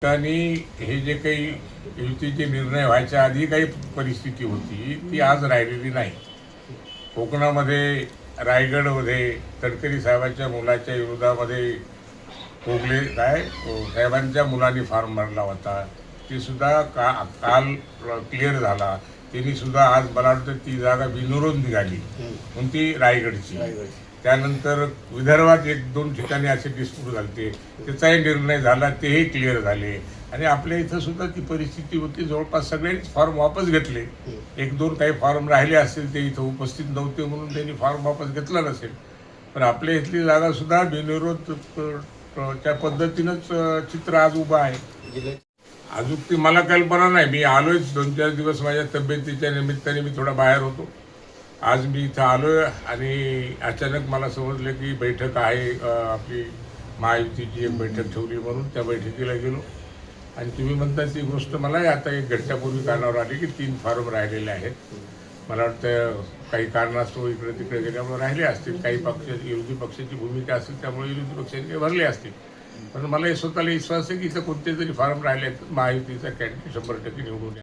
आणि हे जे काही युतीचे निर्णय व्हायच्या आधी काही परिस्थिती होती ती आज राहिलेली नाही. कोकणामध्ये रायगडमध्ये तडकरी साहेबांच्या मुलाच्या विरोधामध्ये कोगले साहेबांच्या मुलांनी फॉर्म भरला होता. ती सुद्धा काल क्लिअर झाला. त्यांनी सुद्धा आज मला वाटतं ती जागा बिनविरोध निघाली म्हणून ती रायगडची. त्यानंतर विदर्भात 1-2 ठिकाणी असे डिस्प्यूट झाले, त्याचाही निर्णय झाला, तेही क्लिअर झाले. आणि आपल्या इथं सुद्धा ती परिस्थिती होती, जवळपास सगळ्यांनीच फॉर्म वापस घेतले. 1-2 काही फॉर्म राहिले असतील, ते इथं उपस्थित नव्हते म्हणून त्यांनी फॉर्म वापस घेतला नसेल. पण आपल्या इथली जागा सुद्धा बिनविरोध त्या पद्धतीनंच चित्र आज उभं आहे. अजून ती मला कल्पना नाही. मी आलोयच 2-4 दिवस माझ्या तब्येतीच्या निमित्ताने मी थोडा बाहेर होतो. आज मी इथं आलोय आणि अचानक मला समजलं की बैठक आहे, आपली महायुतीची एक बैठक ठेवली म्हणून त्या बैठकीला गेलो. आणि तुम्ही म्हणता ती गोष्ट मलाही आता 1 घंट्यापूर्वी कानावर आली की 3 फॉर्म राहिलेले आहेत. मला वाटतं काही कारणास्तव इकडे तिकडे गेल्यामुळे राहिले असतील. काही विरोधी पक्षाची भूमिका असेल त्यामुळे विरोधी पक्षांनी भरले असतील. पण मला स्वतःला विश्वास आहे की इथं कोणते तरी फॉर्म राहिले आहेत, महायुतीचा कॅन्डिडेट 100% निवडून